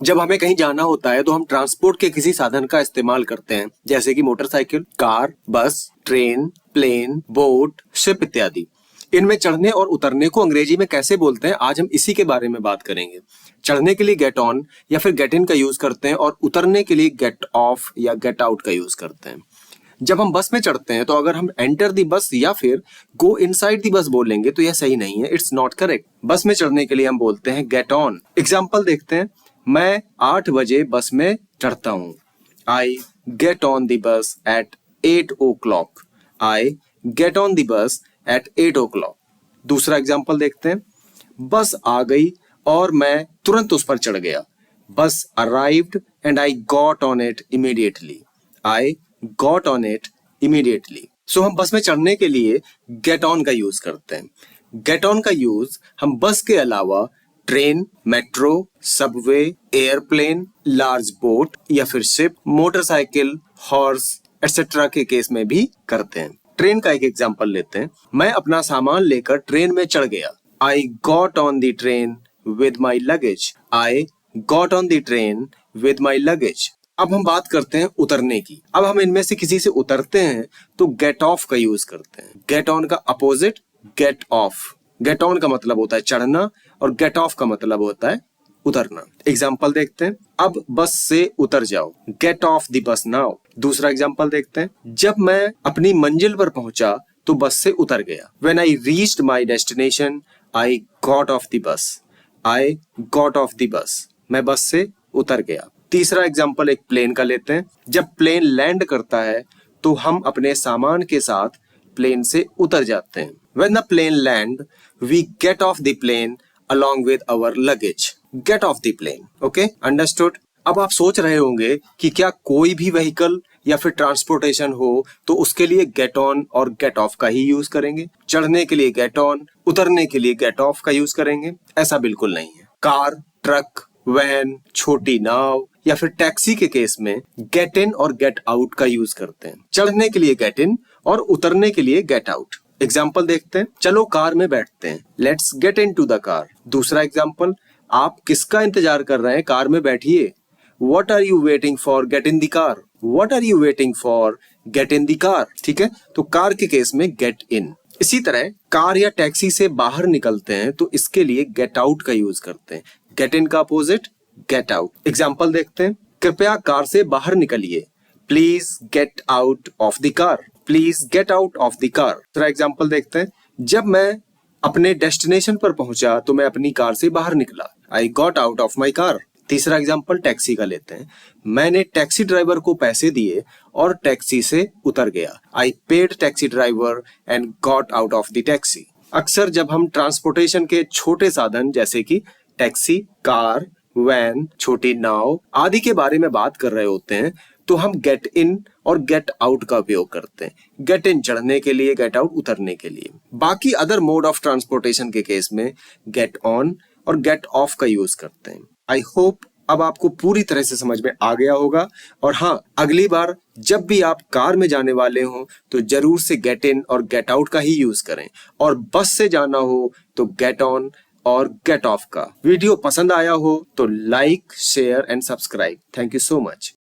जब हमें कहीं जाना होता है तो हम ट्रांसपोर्ट के किसी साधन का इस्तेमाल करते हैं, जैसे कि मोटरसाइकिल, कार, बस, ट्रेन, प्लेन, बोट, शिप इत्यादि। इनमें चढ़ने और उतरने को अंग्रेजी में कैसे बोलते हैं, आज हम इसी के बारे में बात करेंगे। चढ़ने के लिए गेट ऑन या फिर गेट इन का यूज करते हैं और उतरने के लिए गेट ऑफ या गेट आउट का यूज करते हैं। जब हम बस में चढ़ते हैं तो अगर हम एंटर दी बस या फिर गो इनसाइड दी बस बोलेंगे तो यह सही नहीं है, इट्स नॉट करेक्ट। बस में चढ़ने के लिए हम बोलते हैं गेट ऑन। एग्जाम्पल देखते हैं, मैं 8 बजे बस में चढ़ता हूं। आई get on the bus at 8 o'clock। I get on the bus at 8 o'clock। दूसरा एग्जाम्पल देखते हैं, बस आ गई और मैं तुरंत उस पर चढ़ गया। Bus arrived and I got on it immediately. I got on it immediately. So हम बस में चढ़ने के लिए गेट ऑन का यूज करते हैं। गेट ऑन का यूज हम बस के अलावा train, metro, Subway, airplane, large boat या फिर शिप, मोटरसाइकिल, हॉर्स एक्सेट्रा के केस में भी करते हैं। ट्रेन का एक एग्जांपल लेते हैं, मैं अपना सामान लेकर ट्रेन में चढ़ गया। आई got on the train with my luggage. I got on the train with my luggage. अब हम बात करते हैं उतरने की। अब हम इनमें से किसी से उतरते हैं तो गेट ऑफ का यूज करते हैं। गेट ऑन का opposite get off. Get on का मतलब होता है चढ़ना और गेट ऑफ का मतलब होता है उतरना। एग्जाम्पल देखते हैं, अब बस से उतर जाओ। Get off the bus now. दूसरा एग्जाम्पल देखते हैं, जब मैं अपनी मंजिल पर पहुंचा तो बस से उतर गया। When I reached my destination, I got off the bus. I got off the bus. मैं बस से उतर गया। तीसरा एग्जाम्पल एक प्लेन का लेते हैं, जब प्लेन लैंड करता है तो हम अपने सामान के साथ प्लेन से उतर जाते हैं। When the plane land, we get off the plane along with our luggage. Get off the plane. Okay? Understood? अब आप सोच रहे होंगे कि क्या कोई भी व्हीकल या फिर ट्रांसपोर्टेशन हो तो उसके लिए गेट ऑन और गेट ऑफ का ही यूज करेंगे। चढ़ने के लिए गेट ऑन, उतरने के लिए गेट ऑफ का यूज करेंगे, ऐसा बिल्कुल नहीं है। कार, ट्रक, वैन, छोटी नाव या फिर टैक्सी के केस में गेट इन और गेट आउट का यूज करते हैं। चढ़ने के लिए गेट इन और उतरने के लिए गेट आउट। एग्जाम्पल देखते हैं, चलो कार में बैठते हैं। Let's get into the car. दूसरा एग्जाम्पल, आप किसका इंतजार कर रहे हैं, कार में बैठिए। What are you waiting for? Get in the car. What are you waiting for? Get in the car. ठीक है, तो कार के केस में गेट इन। इसी तरह कार या टैक्सी से बाहर निकलते हैं तो इसके लिए गेट आउट का यूज करते हैं। गेट इन का अपोजिट गेट आउट। एग्जाम्पल देखते हैं, कृपया कार से बाहर निकलिए। Please get out of the car. Please get out of the car. दूसरा एग्जाम्पल देखते हैं, जब मैं अपने डेस्टिनेशन पर पहुंचा तो मैं अपनी कार से बाहर निकला। I got out of my car. तीसरा एग्जाम्पल टैक्सी का लेते हैं, मैंने टैक्सी ड्राइवर को पैसे दिए और टैक्सी से उतर गया। I paid taxi driver and got out of the taxi. अक्सर जब हम ट्रांसपोर्टेशन के छोटे साधन जैसे कि टैक्सी, कार, वैन, छोटी नाव आदि के बारे में बात कर रहे होते हैं तो हम गेट इन और गेट आउट का उपयोग करते हैं। गेट इन चढ़ने के लिए, गेट आउट उतरने के लिए। बाकी अदर मोड ऑफ ट्रांसपोर्टेशन के केस में गेट ऑन और गेट ऑफ का यूज करते हैं। आई होप अब आपको पूरी तरह से समझ में आ गया होगा। और हाँ, अगली बार जब भी आप कार में जाने वाले हो तो जरूर से गेट इन और गेट आउट का ही यूज करें, और बस से जाना हो तो गेट ऑन और गेट ऑफ का। वीडियो पसंद आया हो तो like, share and subscribe. Thank you so much.